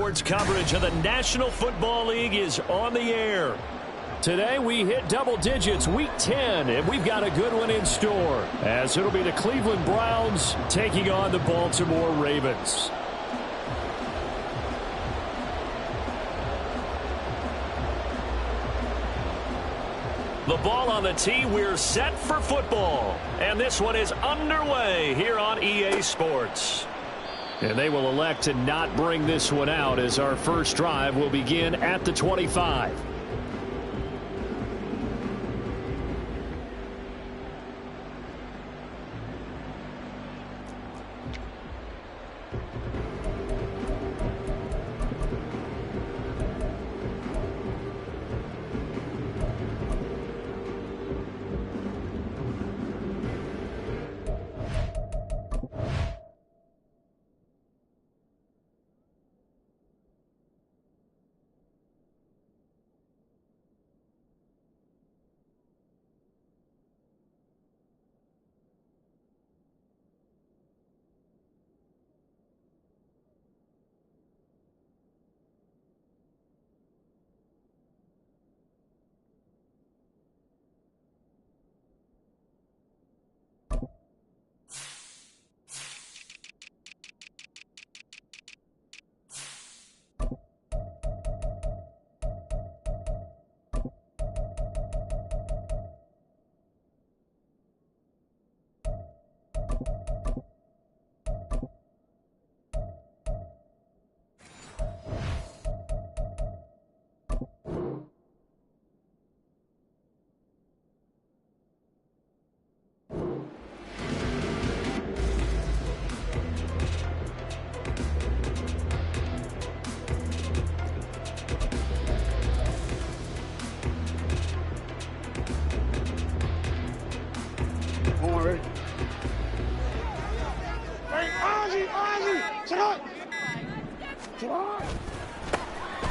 Sports coverage of the National Football League is on the air. Today we hit double digits, week 10, and we've got a good one in store, as it'll be the Cleveland Browns taking on the Baltimore Ravens. The ball on the tee, we're set for football. And this one is underway here on EA Sports. And they will elect to not bring this one out, as our first drive will begin at the 25.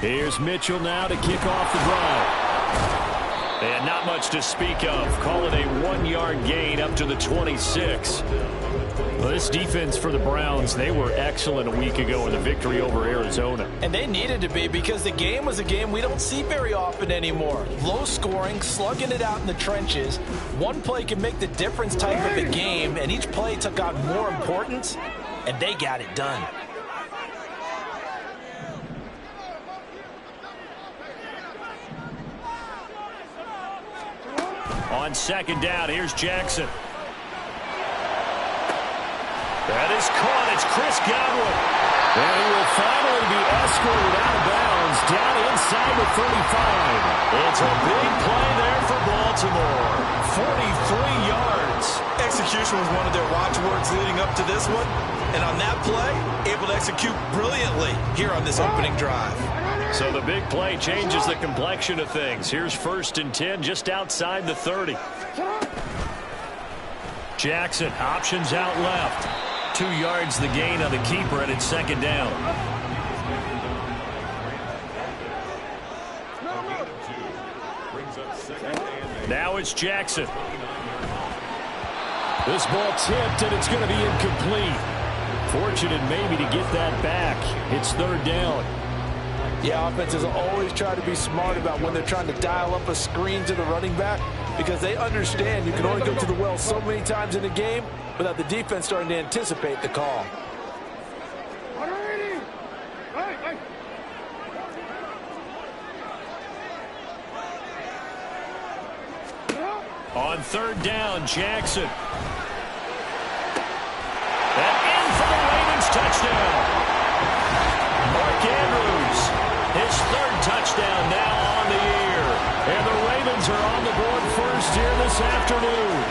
Here's Mitchell now to kick off the drive. And not much to speak of. Call it a 1-yard gain up to the 26. Well, this defense for the Browns, they were excellent a week ago in the victory over Arizona. And they needed to be, because the game was a game we don't see very often anymore. Low scoring, slugging it out in the trenches. One play can make the difference type of a game, and each play took on more importance, and they got it done. On second down, here's Jackson. That is caught. It's Chris Godwin. And he will finally be escorted out of bounds down inside the 35. It's a big play there for Baltimore. 43 yards. Execution was one of their watchwords leading up to this one. And on that play, able to execute brilliantly here on this opening drive. So the big play changes the complexion of things. Here's 1st and 10 just outside the 30. Jackson options out left. 2 yards the gain on the keeper, and it's second down. Now it's Jackson. This ball tipped, and it's going to be incomplete. Fortunate maybe to get that back. It's 3rd down. Yeah, offenses always try to be smart about when they're trying to dial up a screen to the running back, because they understand you can only go to the well so many times in a game without the defense starting to anticipate the call. On 3rd down, Jackson. And in for the Ravens touchdown. Mark Andrews, his 3rd touchdown now on the year. And the Ravens are on the board first here this afternoon.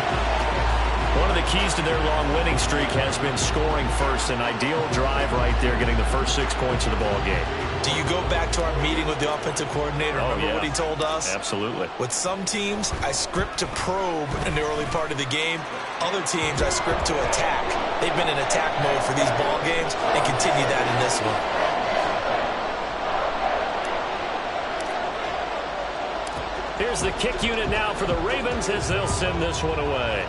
One of the keys to their long winning streak has been scoring first. An ideal drive right there, getting the first 6 points of the ball game. Do you go back to our meeting with the offensive coordinator? Remember what he told us? Absolutely. With some teams, I script to probe in the early part of the game. Other teams, I script to attack. They've been in attack mode for these ball games and continue that in this one. Here's the kick unit now for the Ravens as they'll send this one away.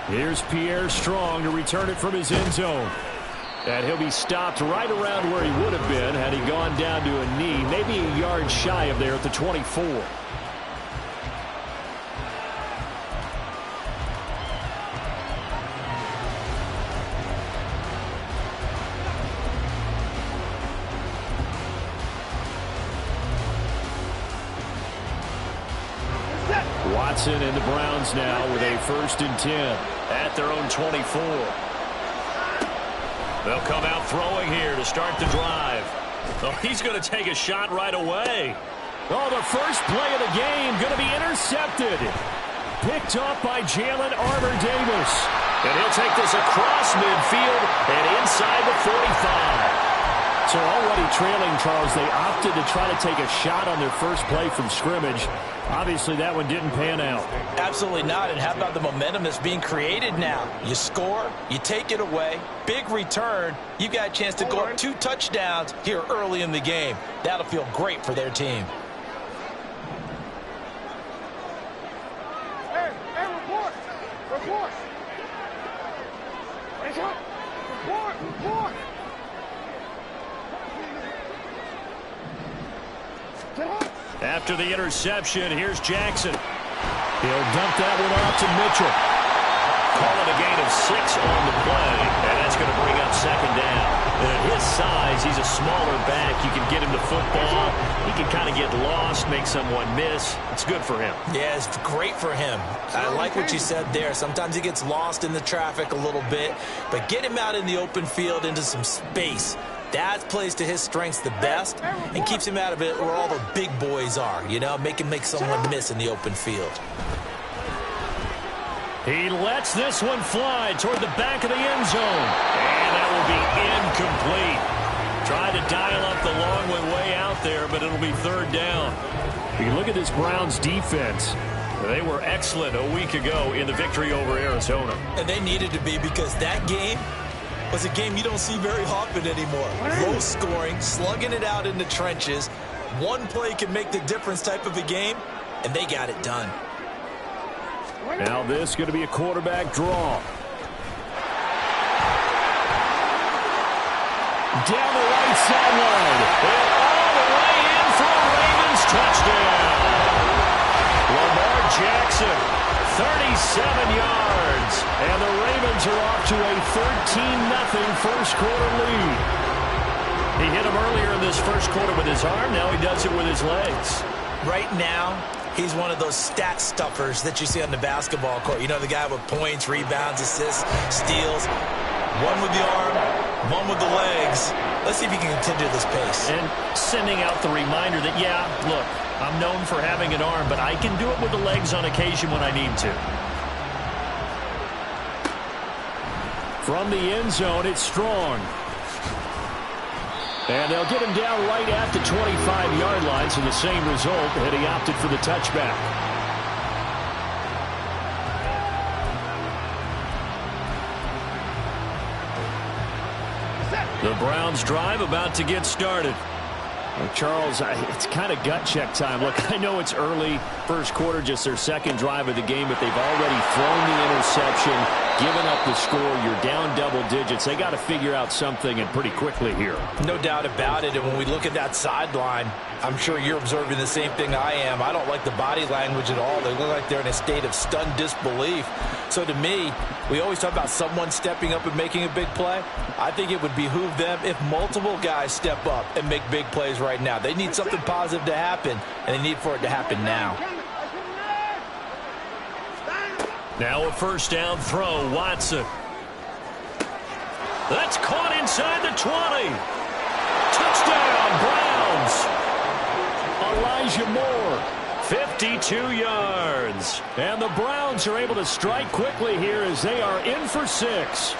Here's Pierre Strong to return it from his end zone. And he'll be stopped right around where he would have been had he gone down to a knee, maybe a yard shy of there at the 24. Watson and the Browns now with a 1st and 10 at their own 24. They'll come out throwing here to start the drive. Oh, he's going to take a shot right away. Oh, the first play of the game going to be intercepted. Picked up by Jalen Armour-Davis. And he'll take this across midfield and inside the 45. So already trailing, Charles, they opted to try to take a shot on their first play from scrimmage. Obviously, that one didn't pan out. Absolutely not. And how about the momentum that's being created now? You score, you take it away, big return. You got a chance to go up 2 touchdowns here early in the game. That'll feel great for their team. Hey, report! Report! Report! After the interception, here's Jackson. He'll dump that one off to Mitchell. Call it a gain of 6 on the play, and that's going to bring up 2nd down. And at his size, he's a smaller back. You can get him to football. He can kind of get lost, make someone miss. It's good for him. Yeah, it's great for him. I like what you said there. Sometimes he gets lost in the traffic a little bit, but get him out in the open field into some space. That plays to his strengths the best and keeps him out of it where all the big boys are, you know, make someone miss in the open field. He lets this one fly toward the back of the end zone. And that will be incomplete. Tried to dial up the long one way out there, but it'll be 3rd down. You look at this Browns defense. They were excellent a week ago in the victory over Arizona. And they needed to be, because that game was a game you don't see very often anymore. Low scoring, slugging it out in the trenches. One play can make the difference type of a game, and they got it done. Now this is going to be a quarterback draw. Down the right sideline. And all the way in for a Ravens touchdown. Lamar Jackson, 37 yards. And the Ravens are off to a 13-0 first quarter lead. He hit him earlier in this first quarter with his arm. Now he does it with his legs. Right now, he's one of those stat stuffers that you see on the basketball court. You know, the guy with points, rebounds, assists, steals. One with the arm, one with the legs. Let's see if he can continue this pace. And sending out the reminder that, yeah, look, I'm known for having an arm, but I can do it with the legs on occasion when I need to. From the end zone, it's Strong. And they'll get him down right at the 25-yard line, so the same result, and he opted for the touchback. The Browns drive about to get started. Well, Charles, it's kind of gut check time. Look, I know it's early, first quarter, just their 2nd drive of the game, but they've already thrown the interception, given up the score. You're down double digits. They got to figure out something, and pretty quickly here. No doubt about it. And when we look at that sideline, I'm sure you're observing the same thing I am. I don't like the body language at all. They look like they're in a state of stunned disbelief. So to me, we always talk about someone stepping up and making a big play. I think it would behoove them if multiple guys step up and make big plays right now. They need something positive to happen, and they need for it to happen now. Now a first down throw, Watson. That's caught inside the 20. Touchdown, Browns. Elijah Moore, 52 yards. And the Browns are able to strike quickly here as they are in for 6.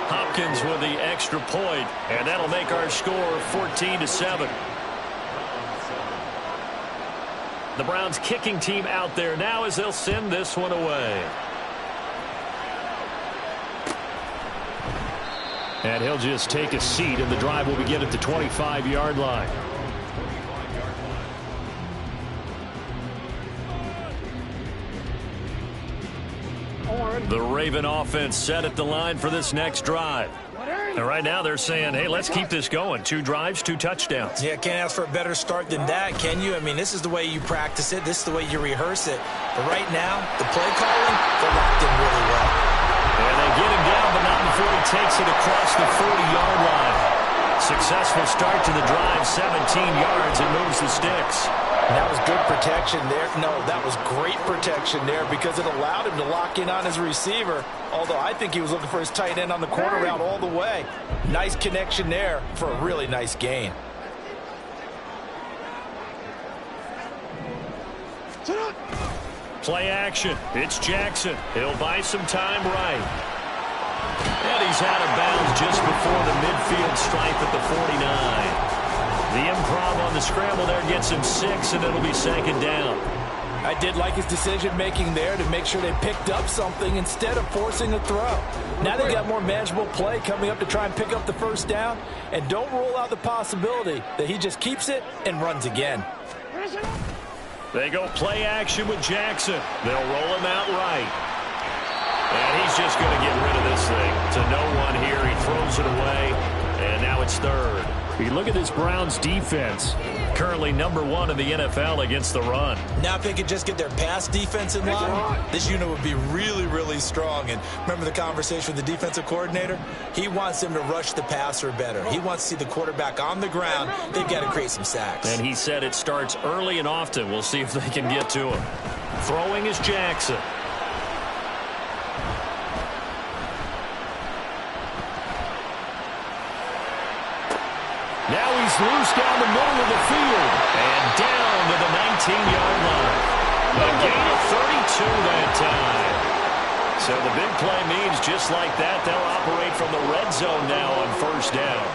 Hopkins with the extra point, and that'll make our score 14-7. The Browns kicking team out there now as they'll send this one away. And he'll just take a seat, and the drive will begin at the 25-yard line. The Raven offense set at the line for this next drive. And right now they're saying, hey, let's keep this going. 2 drives, 2 touchdowns. Yeah, can't ask for a better start than that, can you? I mean, this is the way you practice it. This is the way you rehearse it. But right now, the play calling, they're locked in really well. And they get him down, but not before he takes it across the 40-yard line. Successful start to the drive, 17 yards, and moves the sticks. And that was good protection there. No, that was great protection there because it allowed him to lock in on his receiver, although I think he was looking for his tight end on the corner route all the way. Nice connection there for a really nice gain. Play action. It's Jackson. He'll buy some time right. And he's out of bounds just before the midfield stripe at the 49. The improv on the scramble there gets him 6, and it'll be 2nd down. I did like his decision-making there to make sure they picked up something instead of forcing a throw. Now they got more manageable play coming up to try and pick up the 1st down, and don't rule out the possibility that he just keeps it and runs again. They go play action with Jackson. They'll roll him out right. And he's just going to get rid of this thing to no one here. He throws it away, and now it's 3rd. You look at this Browns defense, currently #1 in the NFL against the run. Now if they could just get their pass defense in line, this unit would be really, really strong. And remember the conversation with the defensive coordinator? He wants them to rush the passer better. He wants to see the quarterback on the ground. They've got to create some sacks. And he said it starts early and often. We'll see if they can get to him. Throwing is Jackson. Now he's loose down the middle of the field and down to the 19-yard line. A gain of 32 that time. So the big play means just like that, they'll operate from the red zone now on 1st down.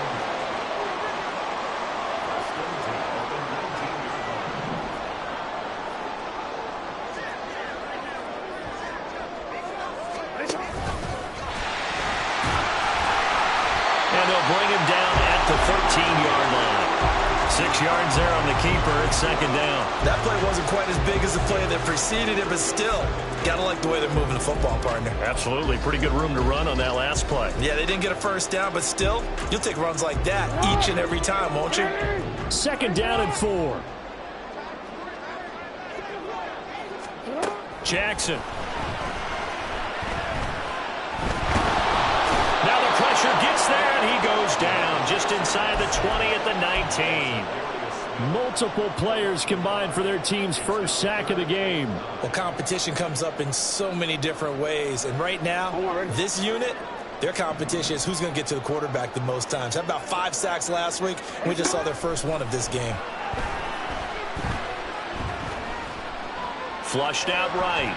And they'll bring him down at the 13-yard line. 6 yards there on the keeper. It's 2nd down. That play wasn't quite as big as the play that preceded it, but still, got to like the way they're moving the football, partner. Absolutely. Pretty good room to run on that last play. Yeah, they didn't get a 1st down, but still, you'll take runs like that each and every time, won't you? 2nd down and 4. Jackson. Now the pressure gets there, and he goes down just inside the 20 at the 19. Multiple players combined for their team's 1st sack of the game. Well, competition comes up in so many different ways, and right now, this unit, their competition is who's going to get to the quarterback the most times. Had about 5 sacks last week, and we just saw their first one of this game. Flushed out right.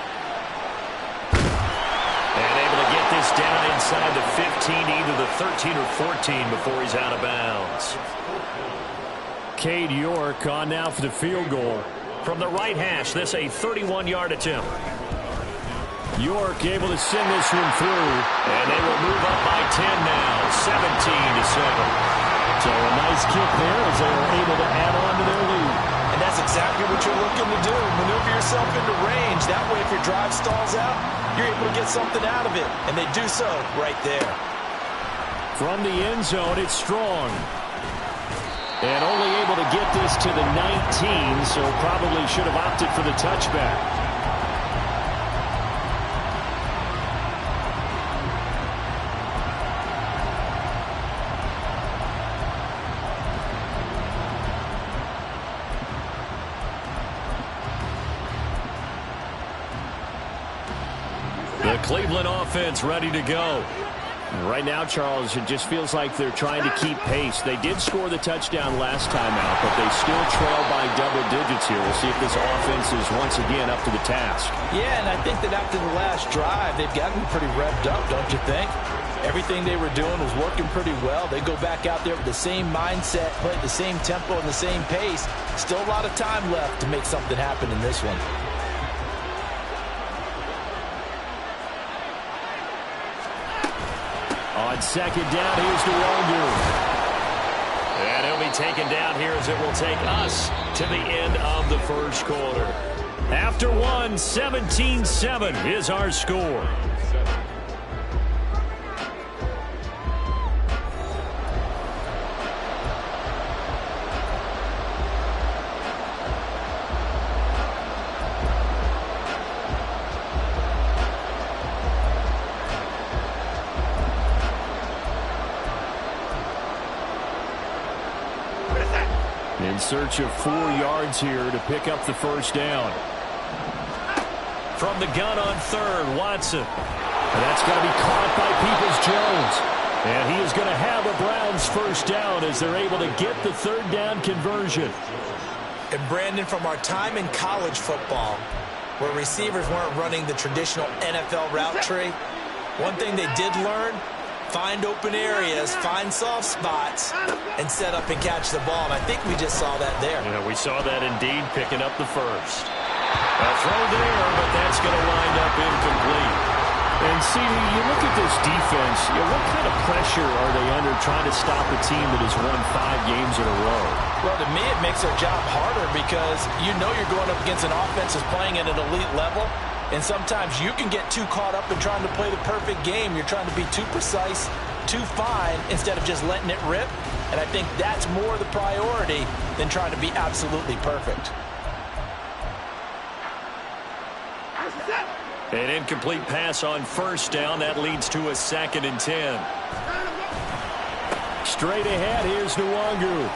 And able to get this down inside the 15, either the 13 or 14 before he's out of bounds. Cade York on now for the field goal. From the right hash, this a 31-yard attempt. York able to send this one through. And they will move up by 10 now, 17-7. So a nice kick there as they are able to add on to their lead. And that's exactly what you're looking to do. Maneuver yourself into range. That way, if your drive stalls out, you're able to get something out of it. And they do so right there. From the end zone, it's Strong. And only able to get this to the 19, so probably should have opted for the touchback. The Cleveland offense ready to go. Right now, Charles, it just feels like they're trying to keep pace. They did score the touchdown last time out, but they still trail by double digits here. We'll see if this offense is once again up to the task. Yeah, and I think that after the last drive, they've gotten pretty revved up, don't you think? Everything they were doing was working pretty well. They go back out there with the same mindset, play at the same tempo and the same pace. Still a lot of time left to make something happen in this one. On 2nd down, here's the Wonder. And he'll be taken down here as it will take us to the end of the 1st quarter. After one, 17-7 is our score. In search of 4 yards here to pick up the first down. From the gun on third, Watson. And that's going to be caught by Peoples-Jones. And he is going to have a Browns first down as they're able to get the third down conversion. And Brandon, from our time in college football, where receivers weren't running the traditional NFL route tree, one thing they did learn, find open areas, find soft spots, and set up and catch the ball. And I think we just saw that there. Yeah, we saw that indeed, picking up the first. A throw there, but that's going to wind up incomplete. And, CD, you look at this defense, what kind of pressure are they under trying to stop a team that has won 5 games in a row? Well, to me, it makes their job harder because you know you're going up against an offense that's playing at an elite level, and sometimes you can get too caught up in trying to play the perfect game. You're trying to be too precise, too fine, instead of just letting it rip. And I think that's more the priority than trying to be absolutely perfect. An incomplete pass on first down. That leads to a 2nd and 10. Straight ahead, here's Nwangu.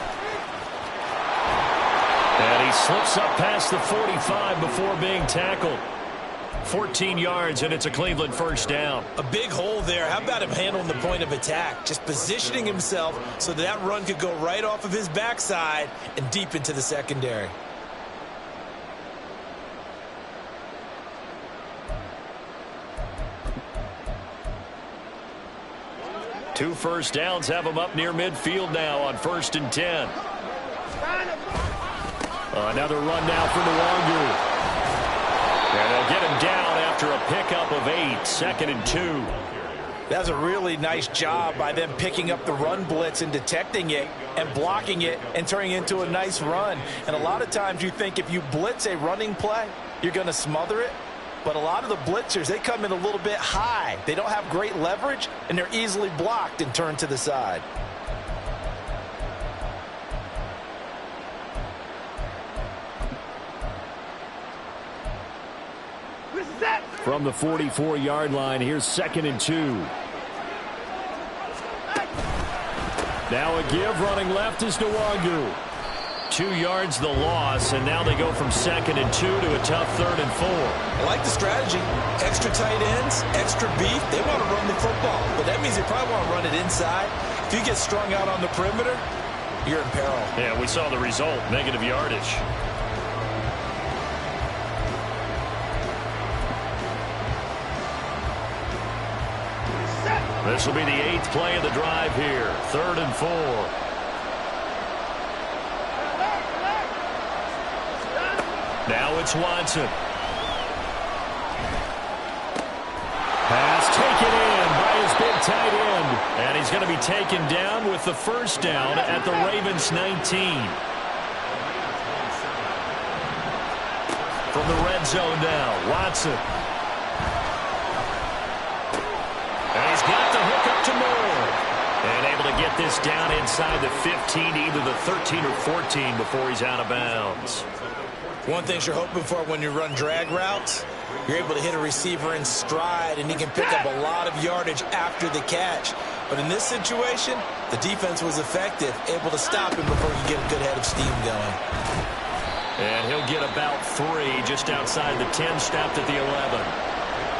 And he slips up past the 45 before being tackled. 14 yards, and it's a Cleveland first down. A big hole there. How about him handling the point of attack? Just positioning himself so that run could go right off of his backside and deep into the secondary. 2 first downs have him up near midfield now on 1st and 10. Another run now for Nwangu. And they'll get him down after a pickup of 8, 2nd and 2. That's a really nice job by them picking up the run blitz and detecting it and blocking it and turning it into a nice run. And a lot of times you think if you blitz a running play, you're going to smother it. But a lot of the blitzers, they come in a little bit high. They don't have great leverage, and they're easily blocked and turned to the side. From the 44-yard line, here's 2nd and 2. Now a give, running left is Nwangu. 2 yards the loss, and now they go from 2nd and 2 to a tough 3rd and 4. I like the strategy. Extra tight ends, extra beef. They want to run the football, but that means they probably want to run it inside. If you get strung out on the perimeter, you're in peril. Yeah, we saw the result, negative yardage. This will be the 8th play of the drive here, 3rd and 4. Now it's Watson. Pass taken in by his big tight end. And he's going to be taken down with the first down at the Ravens 19. From the red zone now, Watson. And he's got the hook up to Moore. And able to get this down inside the 15, either the 13 or 14 before he's out of bounds. One thing you're hoping for when you run drag routes, you're able to hit a receiver in stride, and he can pick up a lot of yardage after the catch. But in this situation, the defense was effective, able to stop him before he get a good head of steam going. And he'll get about 3 just outside the 10, stopped at the 11.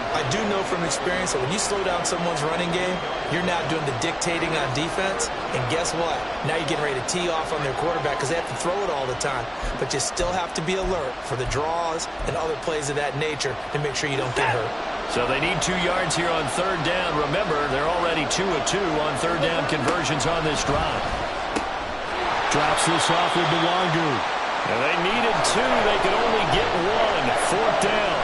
I do know from experience that when you slow down someone's running game, you're now doing the dictating on defense. And guess what? Now you're getting ready to tee off on their quarterback because they have to throw it all the time. But you still have to be alert for the draws and other plays of that nature to make sure you don't get hurt. So they need 2 yards here on 3rd down. Remember, they're already 2 of 2 on 3rd down conversions on this drive. Drops this off with Nwangu. And they needed 2. They could only get 1. 4th down.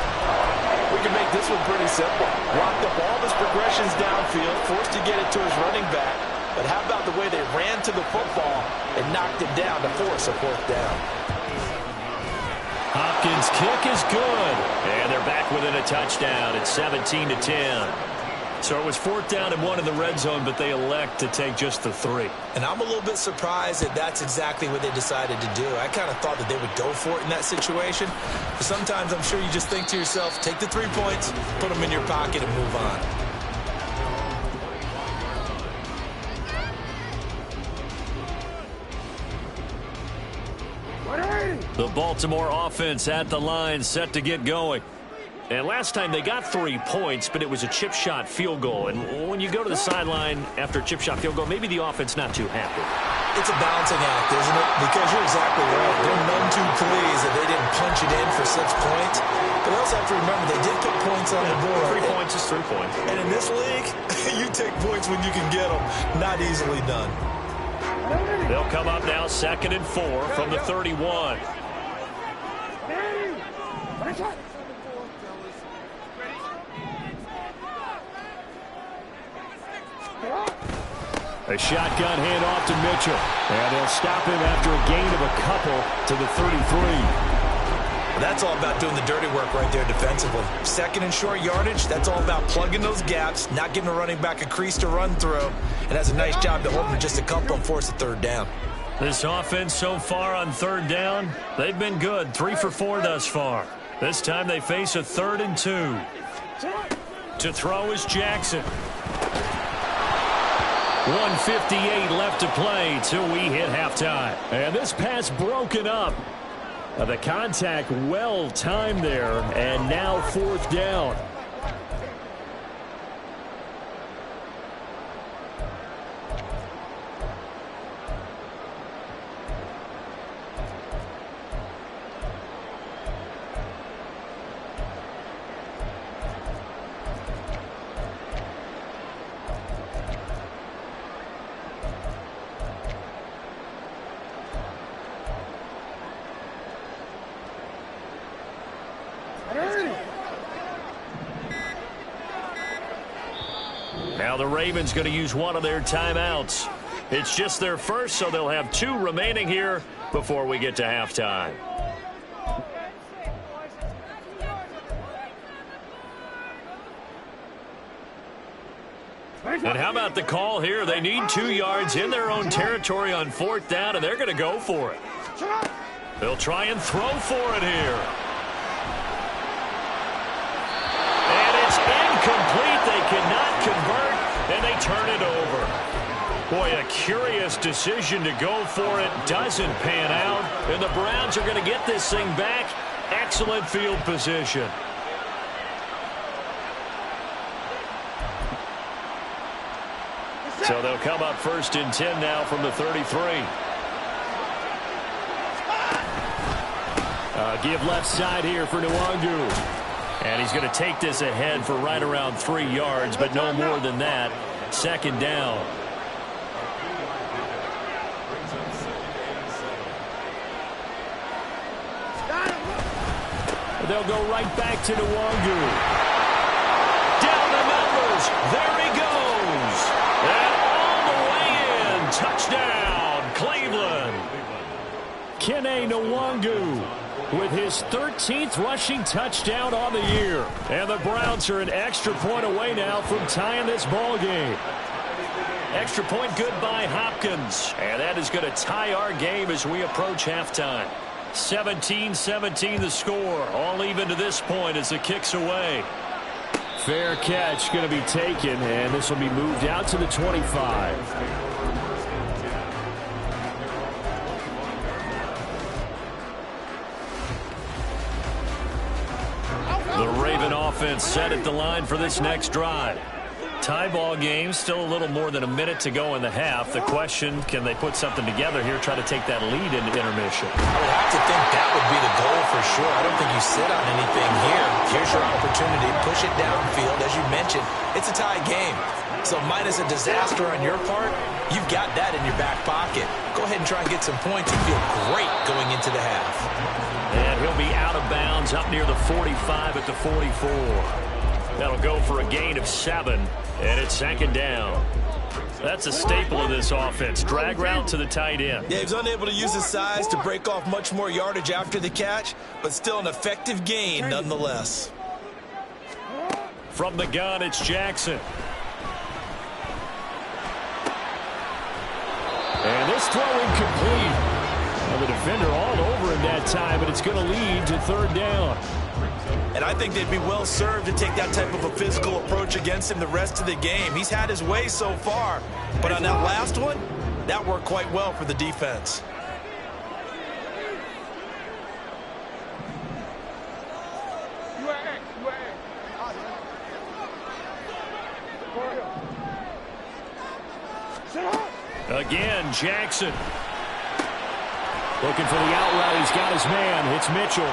We can make this one pretty simple. Locked up all his progressions downfield, forced to get it to his running back. But how about the way they ran to the football and knocked him down to force a 4th down? Hopkins' kick is good. And they're back within a touchdown. It's 17-10. So it was 4th down and 1 in the red zone, but they elect to take just the 3. And I'm a little bit surprised that that's exactly what they decided to do. I kind of thought that they would go for it in that situation. But sometimes I'm sure you just think to yourself, take the 3 points, put them in your pocket, and move on. The Baltimore offense at the line, set to get going. And last time they got 3 points, but it was a chip shot field goal. And when you go to the sideline after a chip shot field goal, maybe the offense not too happy. It's a balancing act, isn't it? Because you're exactly right. They're none too pleased that they didn't punch it in for 6 points. But they also have to remember they did put points on the board. 3 points is 3 points. And in this league, you take points when you can get them. Not easily done. They'll come up now 2nd and 4 from the 31. A shotgun handoff to Mitchell. And they'll stop him after a gain of a couple to the 33. Well, that's all about doing the dirty work right there defensively. 2nd and short yardage, that's all about plugging those gaps, not giving a running back a crease to run through, and has a nice job to hold him just a couple and force a 3rd down. This offense so far on 3rd down, they've been good. 3 for 4 thus far. This time they face a 3rd and 2. To throw is Jackson. 1:58 left to play till we hit halftime. And this pass broken up. The contact well timed there, and now 4th down. Now the Ravens going to use one of their timeouts. It's just their first, so they'll have 2 remaining here before we get to halftime. And how about the call here? They need 2 yards in their own territory on 4th down, and they're going to go for it. They'll try and throw for it here. And it's incomplete. They cannot convert, and they turn it over. Boy, a curious decision to go for it. Doesn't pan out, and the Browns are going to get this thing back. Excellent field position. So they'll come up 1st and 10 now from the 33. Give left side here for Nwangu. And he's going to take this ahead for right around 3 yards, but no more than that. 2nd down. They'll go right back to Nwangu. Down the numbers. There he goes. And all the way in. Touchdown, Cleveland. Kene Nwangu with his 13th rushing touchdown on the year. And the Browns are an extra point away now from tying this ball game. Extra point good by Hopkins. And that is going to tie our game as we approach halftime. 17-17 the score. All even to this point as the kick's away. Fair catch going to be taken, and this will be moved out to the 25. The Raven offense set at the line for this next drive. Tie ball game, still a little more than a minute to go in the half. The question, can they put something together here, try to take that lead into intermission? I would have to think that would be the goal for sure. I don't think you sit on anything here. Here's your opportunity. Push it downfield. As you mentioned, it's a tie game. So minus a disaster on your part, you've got that in your back pocket. Go ahead and try and get some points and feel great going into the half. And he'll be out of bounds up near the 45 at the 44. That'll go for a gain of 7, and it's 2nd down. That's a staple of this offense. Drag route to the tight end. Yeah, he was unable to use his size to break off much more yardage after the catch, but still an effective gain nonetheless. From the gun, it's Jackson. And this throw incomplete. Well, the defender all over him that time, but it's going to lead to 3rd down. And I think they'd be well served to take that type of a physical approach against him the rest of the game. He's had his way so far, but on that last one, that worked quite well for the defense. Again, Jackson. Looking for the out route. He's got his man. It's Mitchell.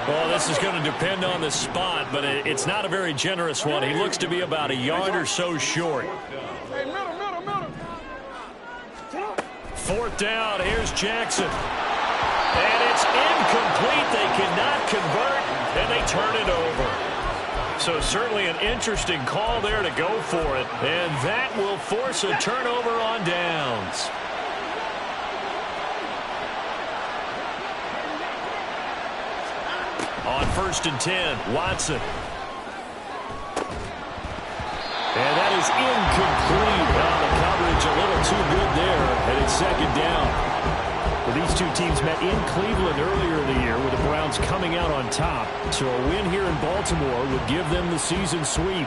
Well, this is going to depend on the spot, but it's not a very generous one. He looks to be about a yard or so short. Hey, middle. 4th down. Here's Jackson. And it's incomplete. They cannot convert, and they turn it over. So certainly an interesting call there to go for it. And that will force a turnover on downs. On 1st and 10, Watson. And that is incomplete. The coverage a little too good there, and it's 2nd down. Well, these two teams met in Cleveland earlier in the year with the Browns coming out on top. So a win here in Baltimore would give them the season sweep.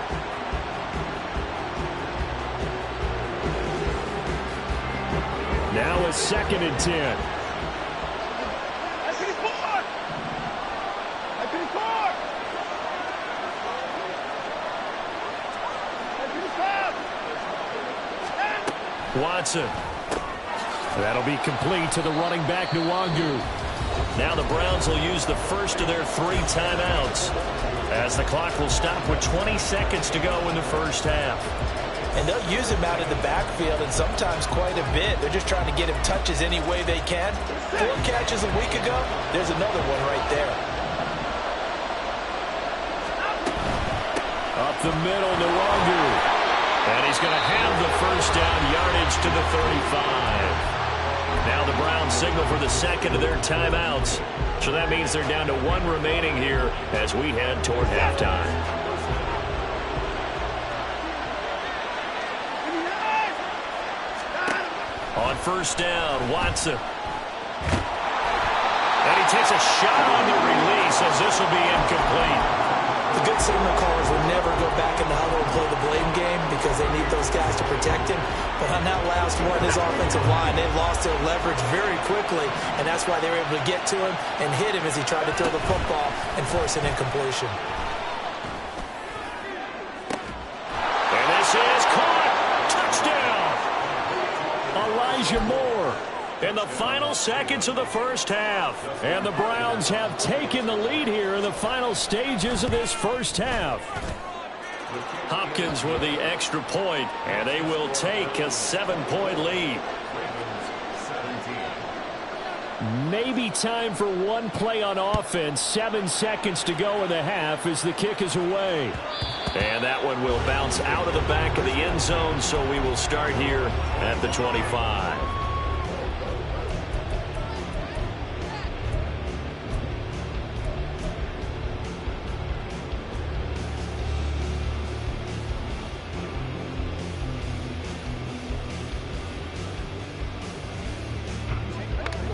Now it's 2nd and 10. Watson. That'll be complete to the running back, Nwangu. Now the Browns will use the first of their 3 timeouts as the clock will stop with 20 seconds to go in the first half. And they'll use him out in the backfield and sometimes quite a bit. They're just trying to get him touches any way they can. 4 catches a week ago. There's another one right there. Up the middle, Nwangu. And he's going to have the first down, yardage to the 35. Now the Browns signal for the 2nd of their timeouts. So that means they're down to 1 remaining here as we head toward halftime. On 1st down, Watson. And he takes a shot on the release as this will be incomplete. The good signal callers will never go back in the huddle and play the blame game because they need those guys to protect him. But on that last one, his offensive line, they've lost their leverage very quickly, and that's why they were able to get to him and hit him as he tried to throw the football and force an incompletion. And this is caught. Touchdown. Elijah Moore. In the final seconds of the first half. And the Browns have taken the lead here in the final stages of this first half. Hopkins with the extra point, and they will take a 7-point lead. Maybe time for one play on offense. 7 seconds to go in the half as the kick is away. And that one will bounce out of the back of the end zone, so we will start here at the 25.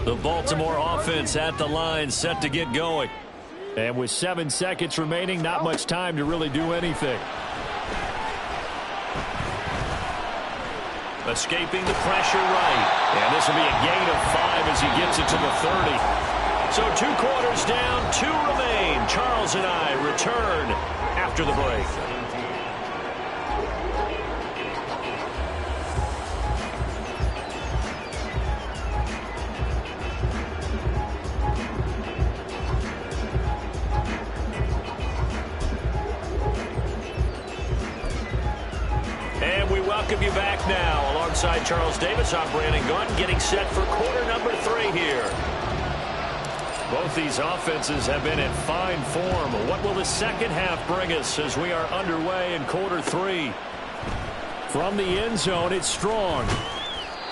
The Baltimore offense at the line, set to get going. And with 7 seconds remaining, not much time to really do anything. Escaping the pressure right. And this will be a gain of 5 as he gets it to the 30. So 2 quarters down, 2 remain. Charles and I return after the break. Welcome you back now. Alongside Charles Davis, I'm Brandon Gunn, getting set for quarter number 3 here. Both these offenses have been in fine form. What will the second half bring us as we are underway in quarter 3? From the end zone, it's Strong.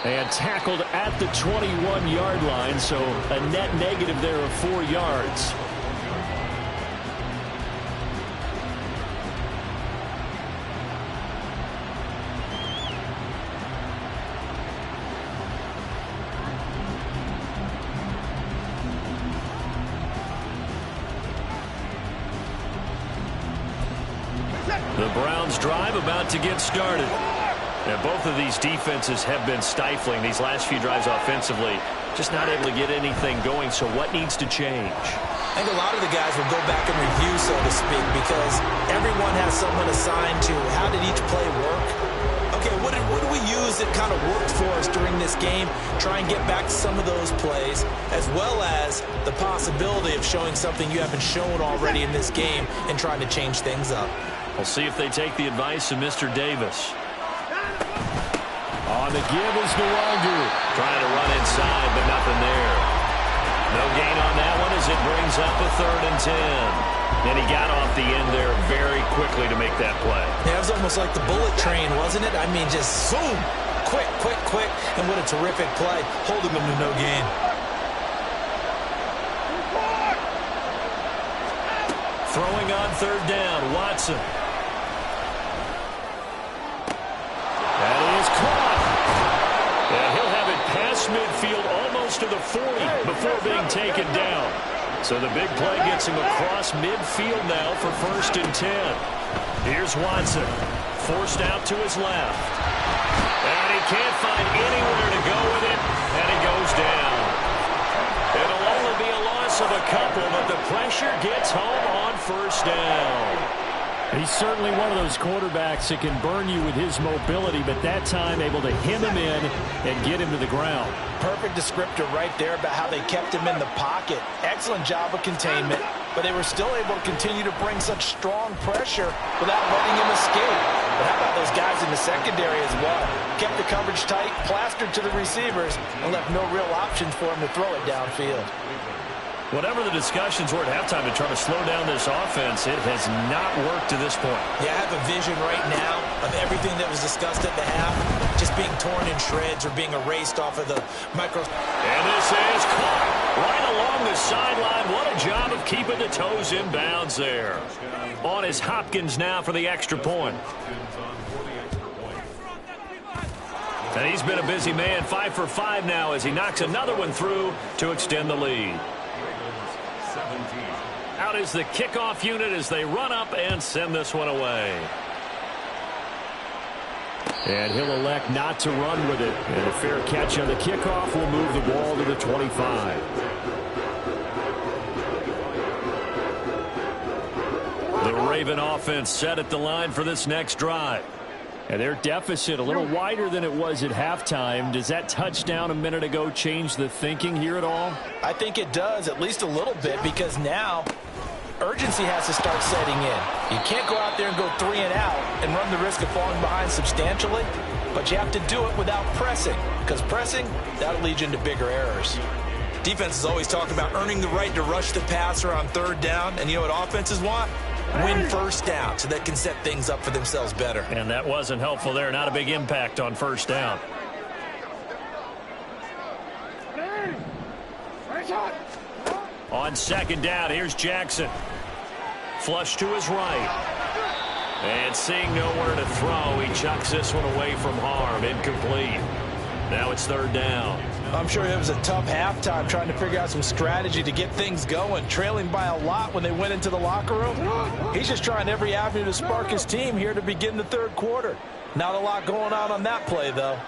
And tackled at the 21-yard line, so a net negative there of 4 yards. The Browns drive about to get started. And both of these defenses have been stifling these last few drives offensively. Just not able to get anything going, so what needs to change? I think a lot of the guys will go back and review, so to speak, because everyone has someone assigned to how did each play work. Okay, what did we use that kind of worked for us during this game. Try and get back to some of those plays, as well as the possibility of showing something you haven't shown already in this game and trying to change things up. We'll see if they take the advice of Mr. Davis. On the give is Nwangwu. Trying to run inside, but nothing there. No gain on that one as it brings up a 3rd and 10. And he got off the end there very quickly to make that play. Yeah, it was almost like the bullet train, wasn't it? I mean, just zoom, quick, quick, quick. And what a terrific play, holding them to no gain. Throwing on 3rd down, Watson. That is caught. And he'll have it past midfield almost to the 40 before being taken down. So the big play gets him across midfield now for 1st and 10. Here's Watson. Forced out to his left. And he can't find anywhere to go with it. And he goes down. It'll only be a loss of a couple, but the pressure gets home on 1st down. He's certainly one of those quarterbacks that can burn you with his mobility, but that time able to hem him in and get him to the ground. Perfect descriptor right there about how they kept him in the pocket. Excellent job of containment, but they were still able to continue to bring such strong pressure without letting him escape. But how about those guys in the secondary as well? Kept the coverage tight, plastered to the receivers, and left no real options for him to throw it downfield. Whatever the discussions were at halftime to try to slow down this offense, it has not worked to this point. Yeah, I have a vision right now of everything that was discussed at the half just being torn in shreds or being erased off of the micro. And this is caught right along the sideline. What a job of keeping the toes in bounds there. On is Hopkins now for the extra point. And he's been a busy man, 5 for 5 now as he knocks another one through to extend the lead. Out is the kickoff unit as they run up and send this one away. And he'll elect not to run with it. And a fair catch on the kickoff will move the ball to the 25. The Raven offense set at the line for this next drive. And their deficit a little wider than it was at halftime. Does that touchdown a minute ago change the thinking here at all? I think it does, at least a little bit, because now urgency has to start setting in. You can't go out there and go 3 and out and run the risk of falling behind substantially, but you have to do it without pressing, because pressing, that'll lead you into bigger errors. Defense is always talking about earning the right to rush the passer on 3rd down, and you know what offenses want? Win 1st down so they can set things up for themselves better. And that wasn't helpful there. Not a big impact on 1st down. On 2nd down, here's Jackson. Flush to his right. And seeing nowhere to throw, he chucks this one away from harm. Incomplete. Now it's 3rd down. I'm sure it was a tough halftime trying to figure out some strategy to get things going, trailing by a lot when they went into the locker room. He's just trying every avenue to spark his team here to begin the 3rd quarter. Not a lot going on that play, though.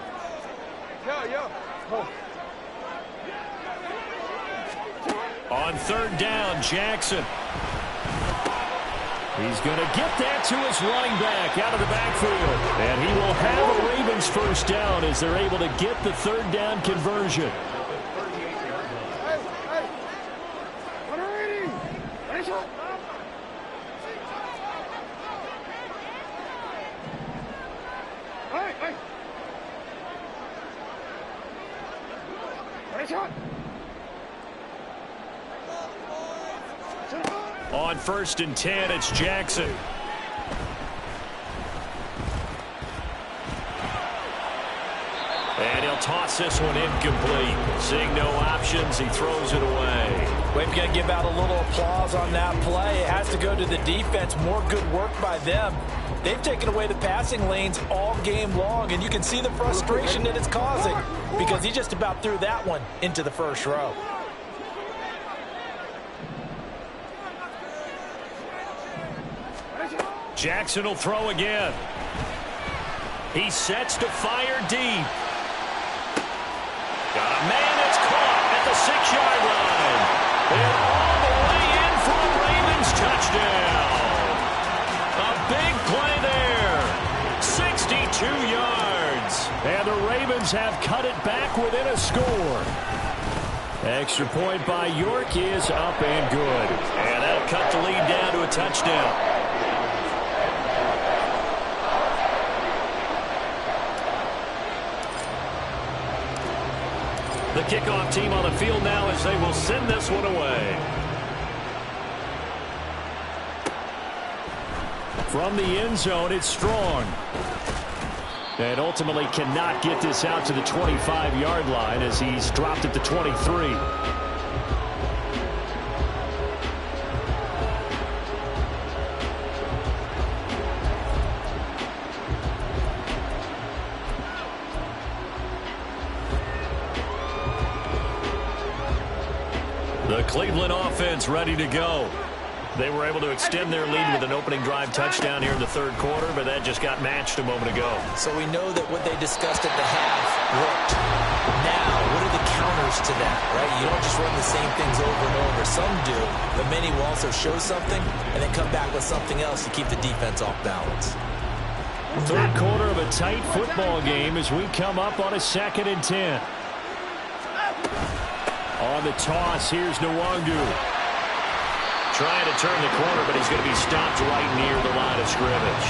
On 3rd down, Jackson. He's going to get that to his running back out of the backfield. And he will have a Ravens 1st down as they're able to get the 3rd down conversion. On 1st and 10, it's Jackson. And he'll toss this one incomplete. Seeing no options, he throws it away. We've got to give out a little applause on that play. It has to go to the defense. More good work by them. They've taken away the passing lanes all game long, and you can see the frustration that it's causing because he just about threw that one into the 1st row. Jackson will throw again. He sets to fire deep. Got a man that's caught at the 6-yard line. And all the way in for a Ravens touchdown. A big play there. 62 yards. And the Ravens have cut it back within a score. Extra point by York is up and good. And that'll cut the lead down to a touchdown. The kickoff team on the field now as they will send this one away. From the end zone, it's Strong. And ultimately cannot get this out to the 25-yard line as he's dropped at the 23. The Cleveland offense ready to go. They were able to extend their lead with an opening drive touchdown here in the third quarter, but that just got matched a moment ago. So we know that what they discussed at the half worked. Now, what are the counters to that, right? You don't just run the same things over and over. Some do, but many will also show something and then come back with something else to keep the defense off balance. Third quarter of a tight football game as we come up on a 2nd and 10. On the toss, here's Nwangu. Trying to turn the corner, but he's going to be stopped right near the line of scrimmage.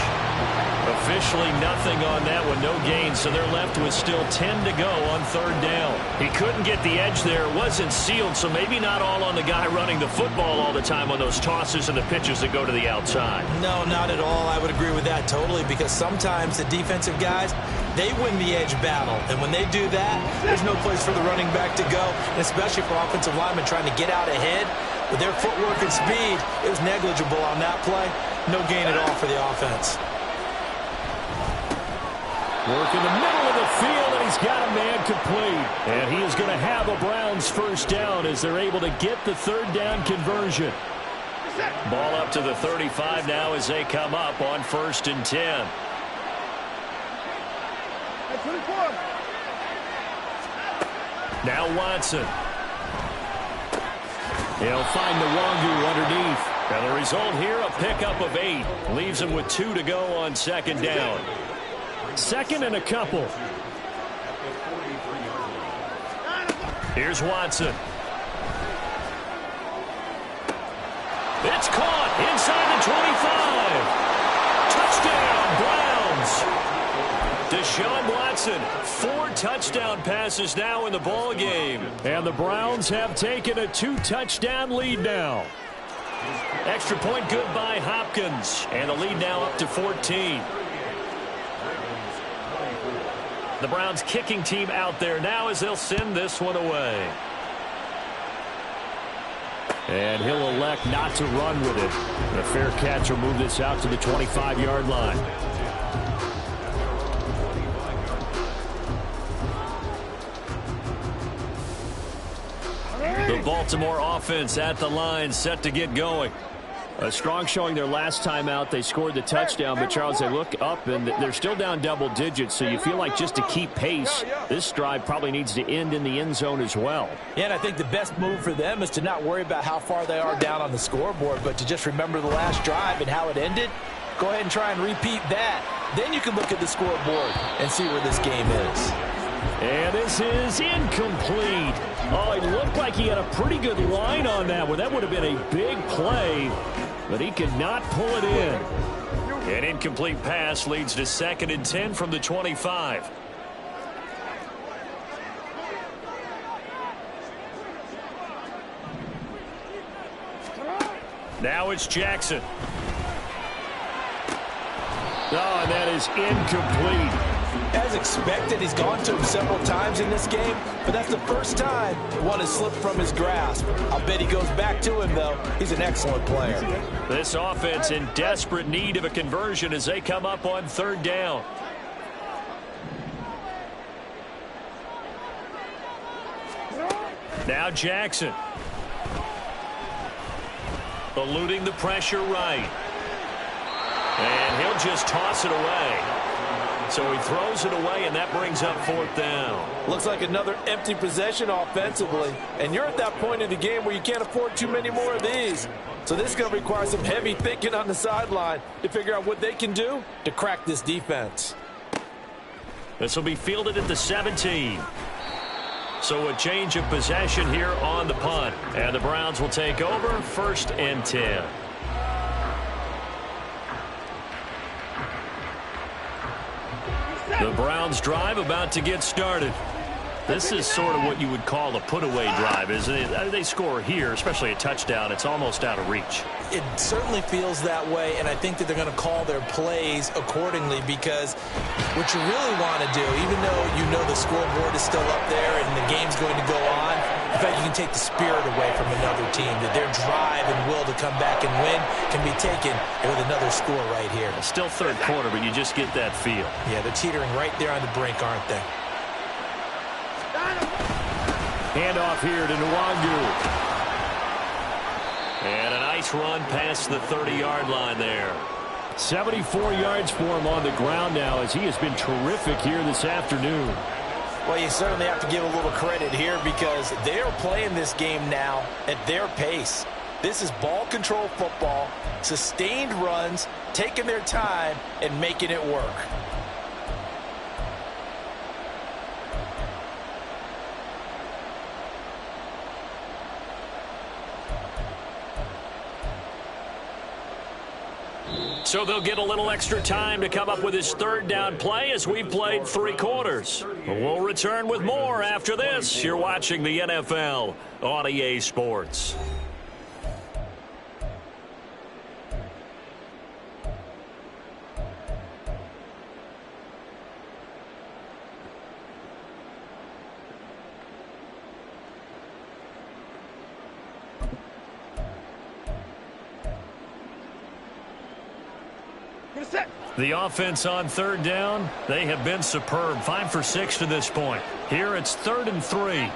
Officially nothing on that one, no gain, so they're left with still 10 to go on 3rd down. He couldn't get the edge there, it wasn't sealed, so maybe not all on the guy running the football all the time on those tosses and the pitches that go to the outside. No, not at all. I would agree with that totally, because sometimes the defensive guys, they win the edge battle, and when they do that, there's no place for the running back to go, and especially for offensive linemen trying to get out ahead. With their footwork and speed, it was negligible on that play. No gain at all for the offense. Work in the middle of the field, and he's got a man complete. And he is going to have a Browns first down as they're able to get the 3rd down conversion. Ball up to the 35 now as they come up on 1st and 10. Now Watson. He'll find Nwangu underneath. And the result here, a pickup of 8. Leaves him with 2 to go on 2nd down. 2nd and a couple. Here's Watson. It's caught inside the 25. Touchdown, Browns. Deshaun Watson, 4 touchdown passes now in the ball game. And the Browns have taken a 2-touchdown lead now. Extra point good by Hopkins. And the lead now up to 14. The Browns kicking team out there now as they'll send this one away. And he'll elect not to run with it. A fair catch will move this out to the 25-yard line. The Baltimore offense at the line, set to get going. A strong showing their last time out. They scored the touchdown, but Charles, they look up and they're still down double digits, so you feel like just to keep pace, this drive probably needs to end in the end zone as well. Yeah, and I think the best move for them is to not worry about how far they are down on the scoreboard, but to just remember the last drive and how it ended. Go ahead and try and repeat that. Then you can look at the scoreboard and see where this game is. And this is incomplete. Oh, it looked like he had a pretty good line on that one. That would have been a big play, but he could not pull it in. An incomplete pass leads to 2nd and 10 from the 25. Now it's Jackson. Oh, and that is incomplete. As expected, he's gone to him several times in this game, but that's the first time one has slipped from his grasp. I'll bet he goes back to him, though. He's an excellent player. This offense in desperate need of a conversion as they come up on 3rd down. Now Jackson. Eluding the pressure right. And he'll just toss it away. So he throws it away, and that brings up 4th down. Looks like another empty possession offensively. And you're at that point in the game where you can't afford too many more of these. So this is going to require some heavy thinking on the sideline to figure out what they can do to crack this defense. This will be fielded at the 17. So a change of possession here on the punt. And the Browns will take over 1st and 10. The Browns drive about to get started. This is sort of what you would call a put-away drive, isn't it? They score here, especially a touchdown. It's almost out of reach. It certainly feels that way, and I think that they're going to call their plays accordingly, because what you really want to do, even though you know the scoreboard is still up there and the game's going to go on, in fact, you can take the spirit away from another team, that their drive and will to come back and win can be taken with another score right here. It's still third quarter, but you just get that feel. Yeah, they're teetering right there on the brink, aren't they? Handoff here to Nwangu. And a nice run past the 30-yard line there. 74 yards for him on the ground now, as he has been terrific here this afternoon. Well, you certainly have to give a little credit here, because they are playing this game now at their pace. This is ball control football, sustained runs, taking their time, and making it work. So they'll get a little extra time to come up with his third down play, as we've played 3 quarters. We'll return with more after this. You're watching the NFL on EA Sports. The offense on third down, they have been superb. 5 for 6 to this point. Here it's 3rd and 3.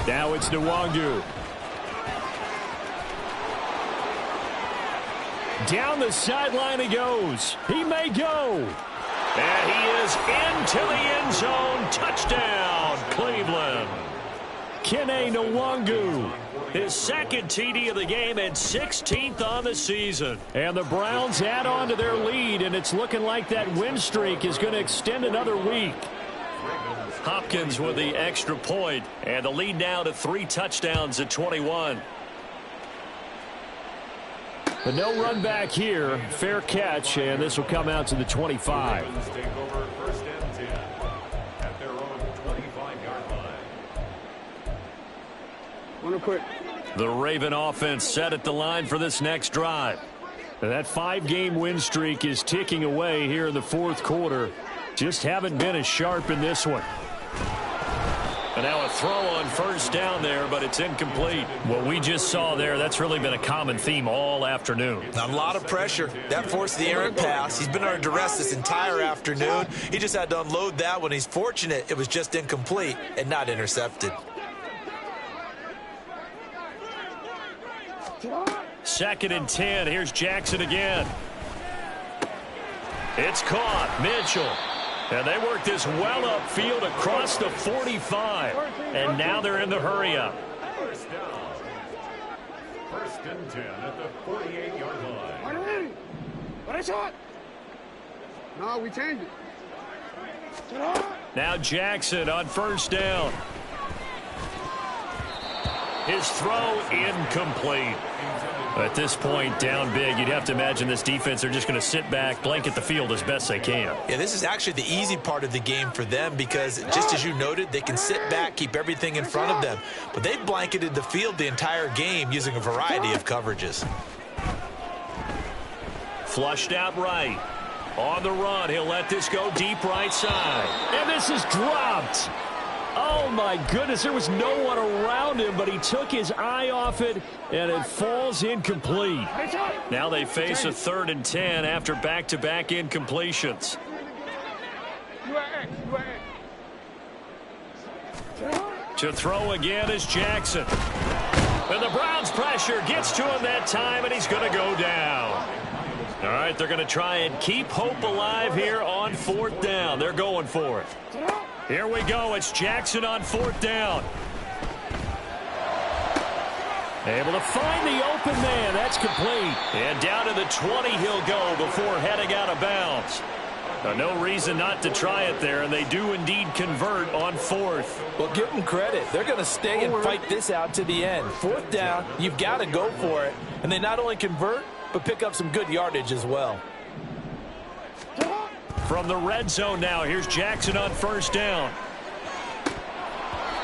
Now it's Nwangu. Down the sideline he goes. He may go. And he is into the end zone. Touchdown, Cleveland. Kene Nwangu, his 2nd TD of the game and 16th on the season. And the Browns add on to their lead, and it's looking like that win streak is going to extend another week. Hopkins with the extra point, and the lead now to 3 touchdowns at 21. But no run back here. Fair catch, and this will come out to the 25. The Raven offense set at the line for this next drive. And that 5-game win streak is ticking away here in the 4th quarter. Just haven't been as sharp in this one. And now a throw on first down there, but it's incomplete. What we just saw there, that's really been a common theme all afternoon. A lot of pressure. That forced the errant pass. He's been under duress this entire afternoon. He just had to unload that one. He's fortunate it was just incomplete and not intercepted. 2nd and 10. Here's Jackson again. It's caught. Mitchell. And they work this well upfield across the 45. And now they're in the hurry-up. First down. 1st and 10 at the 48-yard line. What a shot! No, we changed it. Now Jackson on first down. His throw incomplete. At this point, down big, you'd have to imagine this defense, they're just going to sit back, blanket the field as best they can. Yeah, this is actually the easy part of the game for them, because just as you noted, they can sit back, keep everything in front of them. But they've blanketed the field the entire game using a variety of coverages. Flushed out right. On the run, he'll let this go deep right side. And this is dropped. Oh, my goodness, there was no one around him, but he took his eye off it, and it falls incomplete. Now they face a 3rd and 10 after back-to-back incompletions. To throw again is Jackson. And the Browns' pressure gets to him that time, and he's going to go down. All right, they're going to try and keep hope alive here on 4th down. They're going for it. Here we go. It's Jackson on 4th down. Able to find the open man. That's complete. And down to the 20 he'll go before heading out of bounds. No reason not to try it there, and they do indeed convert on fourth. Well, give them credit. They're going to stay and fight this out to the end. Fourth down, you've got to go for it. And they not only convert, but pick up some good yardage as well. From the red zone now, here's Jackson on first down.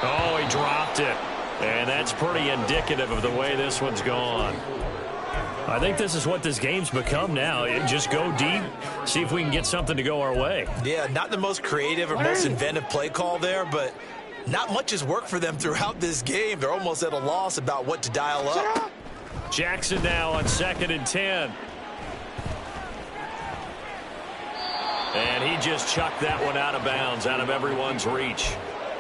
Oh, he dropped it. And that's pretty indicative of the way this one's gone. I think this is what this game's become now. Just go deep, see if we can get something to go our way. Yeah, not the most creative or most inventive play call there, but not much has worked for them throughout this game. They're almost at a loss about what to dial up. Jackson now on 2nd and 10. And he just chucked that one out of bounds, out of everyone's reach.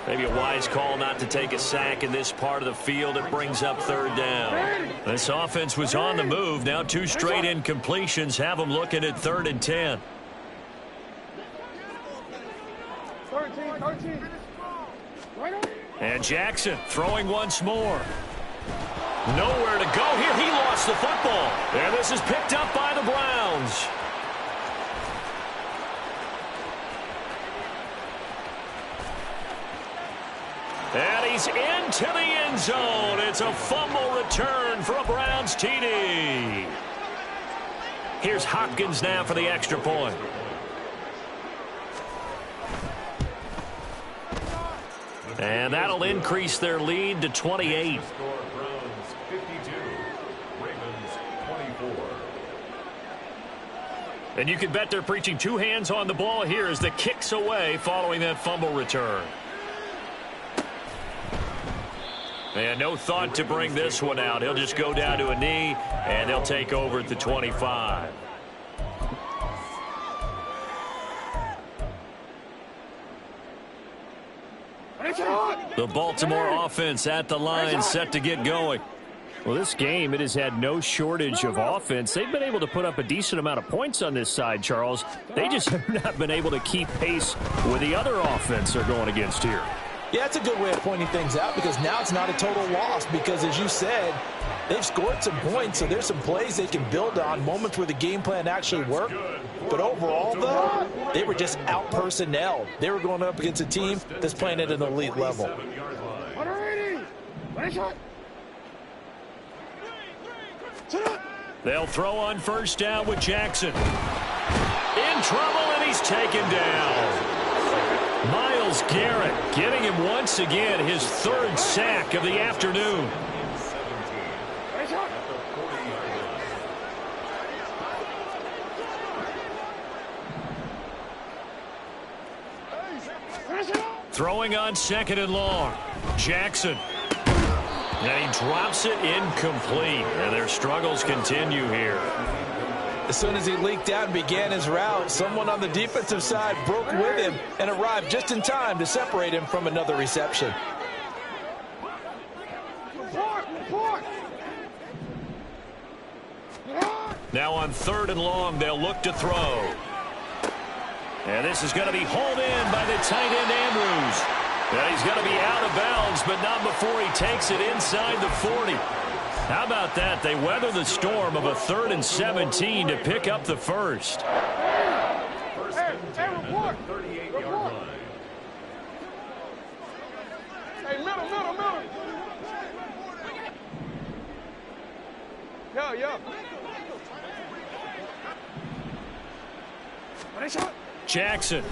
Maybe a wise call not to take a sack in this part of the field. It brings up third down. This offense was on the move. Now 2 straight incompletions have them looking at 3rd and 10. 13. And Jackson throwing once more. Nowhere to go here. He lost the football. And this is picked up by the Browns. And he's into the end zone. It's a fumble return for a Browns TD. Here's Hopkins now for the extra point. And that'll increase their lead to 28. Browns 52, Ravens 24. And you can bet they're preaching 2 hands on the ball here as the kick's away following that fumble return. And no thought to bring this one out. He'll just go down to a knee, and they'll take over at the 25. The Baltimore offense at the line, set to get going. Well, this game, it has had no shortage of offense. They've been able to put up a decent amount of points on this side, Charles. They just have not been able to keep pace with the other offense they're going against here. Yeah, that's a good way of pointing things out because now it's not a total loss because, as you said, they've scored some points, so there's some plays they can build on, moments where the game plan actually worked. But overall, though, they were just out-personnelled. They were going up against a team that's playing at an elite level. They'll throw on first down with Jackson. In trouble, and he's taken down. Myles Garrett getting him once again his 3rd sack of the afternoon. Throwing on 2nd and long. Jackson. And he drops it incomplete. And their struggles continue here. As soon as he leaked out and began his route, someone on the defensive side broke with him and arrived just in time to separate him from another reception. Now on 3rd and long, they'll look to throw. And this is going to be hauled in by the tight end, Andrews. And he's going to be out of bounds, but not before he takes it inside the 40. How about that? They weather the storm of a 3rd and 17 to pick up the first. First and 10 at the 38-yard line. Hey, middle. Yo. Jackson.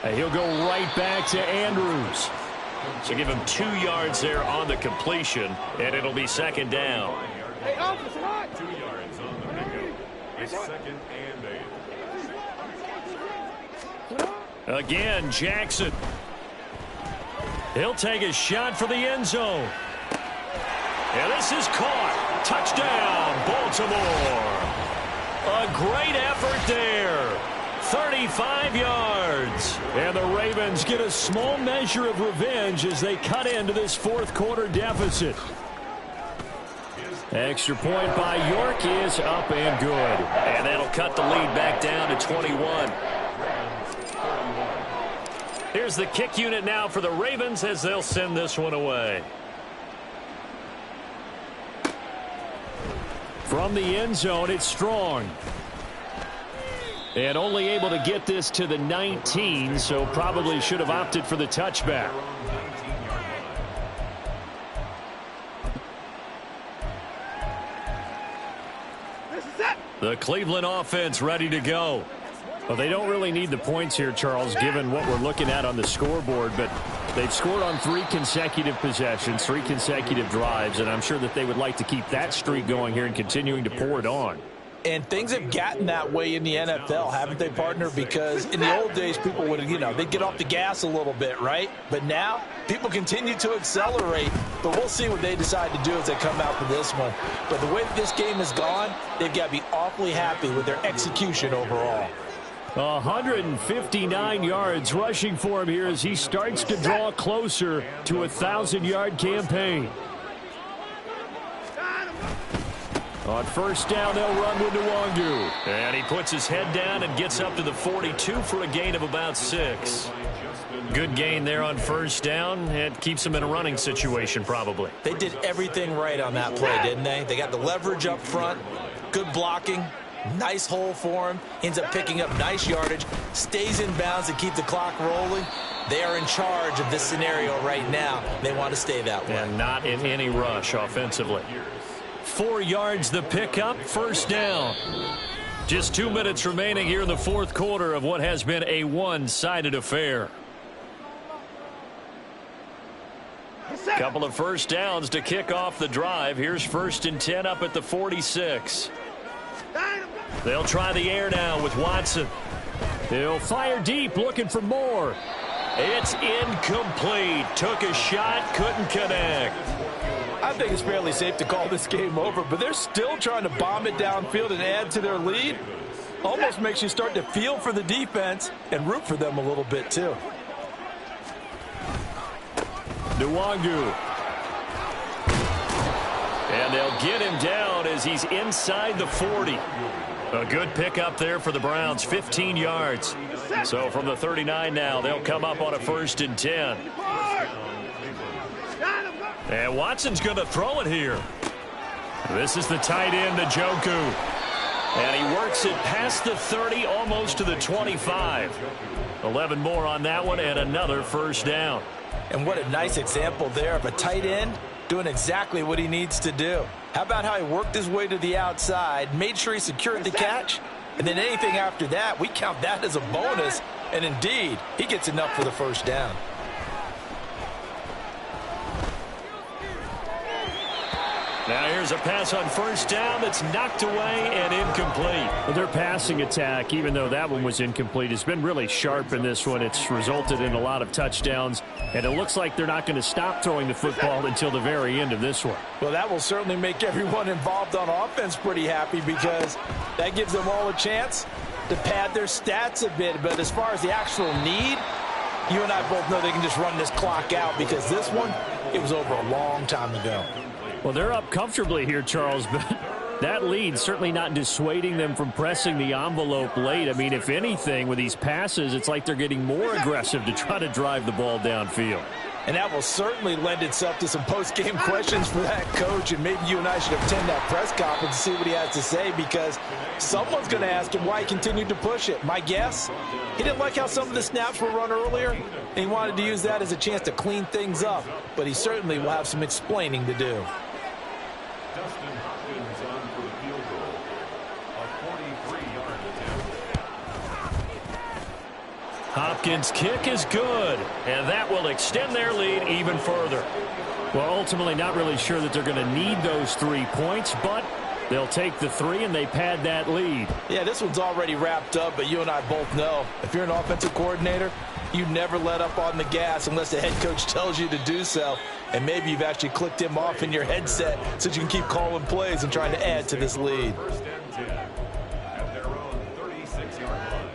And he'll go right back to Andrews. So give him 2 yards there on the completion, and it'll be 2nd down. Hey, officer, 2 yards on the pickup. It's 2nd and 8. Again, Jackson. He'll take a shot for the end zone. And this is caught. Touchdown, Baltimore. A great effort there. 35 yards. And the Ravens get a small measure of revenge as they cut into this 4th quarter deficit. Extra point by York is up and good. And that'll cut the lead back down to 21. Here's the kick unit now for the Ravens as they'll send this one away. From the end zone, it's Strong. And only able to get this to the 19, so probably should have opted for the touchback. The Cleveland offense ready to go. Well, they don't really need the points here, Charles, given what we're looking at on the scoreboard, but they've scored on 3 consecutive possessions, 3 consecutive drives, and I'm sure that they would like to keep that streak going here and continuing to pour it on. And things have gotten that way in the NFL, haven't they, partner? Because in the old days, people would, they'd get off the gas a little bit, right? But now, people continue to accelerate. But we'll see what they decide to do as they come out for this one. But the way that this game has gone, they've got to be awfully happy with their execution overall. 159 yards rushing for him here as he starts to draw closer to a 1,000-yard campaign. On first down, they'll run with Nwangu. And he puts his head down and gets up to the 42 for a gain of about 6. Good gain there on first down. It keeps him in a running situation probably. They did everything right on that play, didn't they? They got the leverage up front, good blocking, nice hole for him, ends up picking up nice yardage, stays in bounds to keep the clock rolling. They are in charge of this scenario right now. They want to stay that way. And not in any rush offensively. 4 yards the pickup, first down. Just 2 minutes remaining here in the fourth quarter of what has been a one-sided affair. Couple of first downs to kick off the drive. Here's 1st and 10 up at the 46. They'll try the air now with Watson. He'll fire deep, looking for more. It's incomplete. Took a shot, couldn't connect. I think it's fairly safe to call this game over, but they're still trying to bomb it downfield and add to their lead. Almost makes you start to feel for the defense and root for them a little bit, too. Nwangu. And they'll get him down as he's inside the 40. A good pickup there for the Browns, 15 yards. So from the 39 now, they'll come up on a 1st and 10. And Watson's going to throw it here. This is the tight end, Njoku. And he works it past the 30, almost to the 25. 11 more on that one, and another first down. And what a nice example there of a tight end doing exactly what he needs to do. How about how he worked his way to the outside, made sure he secured the catch, and then anything after that, we count that as a bonus. And indeed, he gets enough for the first down. Now here's a pass on first down that's knocked away and incomplete. Well, their passing attack, even though that one was incomplete, has been really sharp in this one. It's resulted in a lot of touchdowns, and it looks like they're not going to stop throwing the football until the very end of this one. Well, that will certainly make everyone involved on offense pretty happy because that gives them all a chance to pad their stats a bit. But as far as the actual need, you and I both know they can just run this clock out because this one, it was over a long time ago. Well, they're up comfortably here, Charles, but that lead certainly not dissuading them from pressing the envelope late. I mean, if anything, with these passes, it's like they're getting more aggressive to try to drive the ball downfield. And that will certainly lend itself to some post-game questions for that coach, and maybe you and I should attend that press conference to see what he has to say because someone's going to ask him why he continued to push it. My guess, he didn't like how some of the snaps were run earlier, and he wanted to use that as a chance to clean things up, but he certainly will have some explaining to do. Hopkins' kick is good, and that will extend their lead even further. Well, ultimately not really sure that they're going to need those 3 points, but they'll take the 3 and they pad that lead. Yeah, this one's already wrapped up, but you and I both know if you're an offensive coordinator, you never let up on the gas unless the head coach tells you to do so. And maybe you've actually clicked him off in your headset so you can keep calling plays and trying to add to this lead. At their own 36-yard line.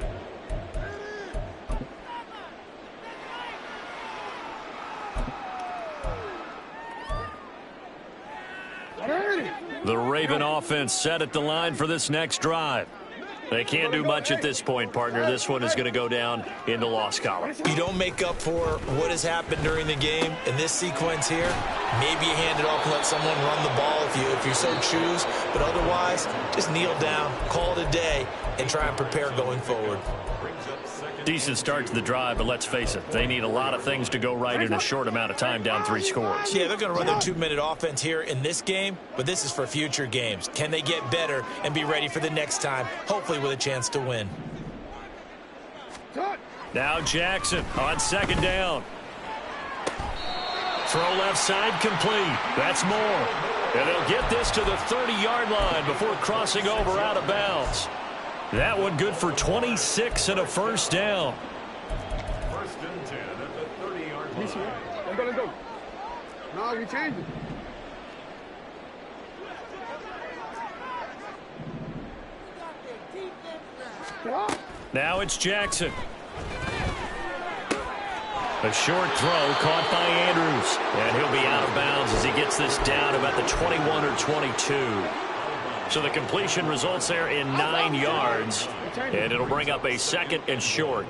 The Raven offense set at the line for this next drive. They can't do much at this point, partner. This one is going to go down in the loss column. You don't make up for what has happened during the game in this sequence here. Maybe you hand it off and let someone run the ball if you so choose. But otherwise, just kneel down, call it a day, and try and prepare going forward. Decent start to the drive, but let's face it, they need a lot of things to go right in a short amount of time, down 3 scores. Yeah, they're going to run their 2-minute offense here in this game, but this is for future games. Can they get better and be ready for the next time, hopefully with a chance to win? Now Jackson on 2nd down. Throw left side complete. That's more. And they'll get this to the 30-yard line before crossing over out of bounds. That one good for 26 and a first down. 1st and 10 at the 30-yard line. Let's go. No, we changed it. Now it's Jackson. A short throw caught by Andrews. And he'll be out of bounds as he gets this down about the 21 or 22. So the completion results there in 9 yards. And it'll bring up a 2nd and short.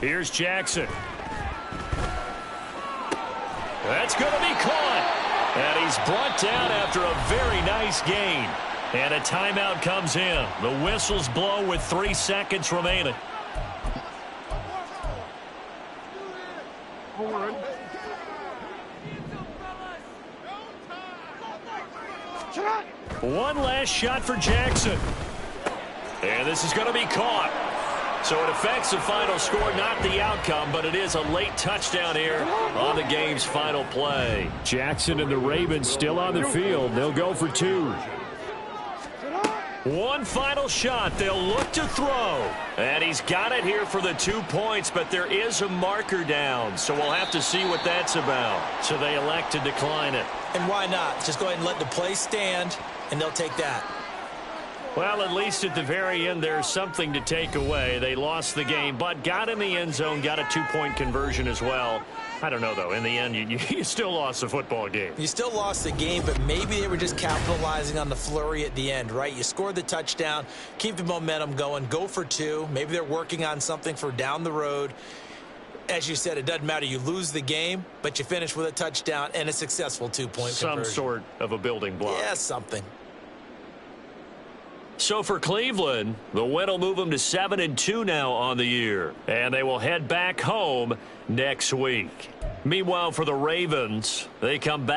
Here's Jackson. That's going to be caught. And he's brought down after a very nice gain. And a timeout comes in. The whistles blow with 3 seconds remaining. One last shot for Jackson. And this is going to be caught. So it affects the final score, not the outcome, but it is a late touchdown here on the game's final play. Jackson and the Ravens still on the field. They'll go for 2. One final shot. They'll look to throw. And he's got it here for the 2 points, but there is a marker down. So we'll have to see what that's about. So they elect to decline it. And why not? Just go ahead and let the play stand, and they'll take that. Well, at least at the very end, there's something to take away. They lost the game, but got in the end zone, got a 2-point conversion as well. I don't know, though. In the end, you still lost the football game. You still lost the game, but maybe they were just capitalizing on the flurry at the end, right? You scored the touchdown, keep the momentum going, go for 2. Maybe they're working on something for down the road. As you said, it doesn't matter. You lose the game, but you finish with a touchdown and a successful 2-point conversion. Some sort of a building block. Yeah, something. So for Cleveland, the win will move them to 7-2 now on the year. And they will head back home next week. Meanwhile, for the Ravens, they come back.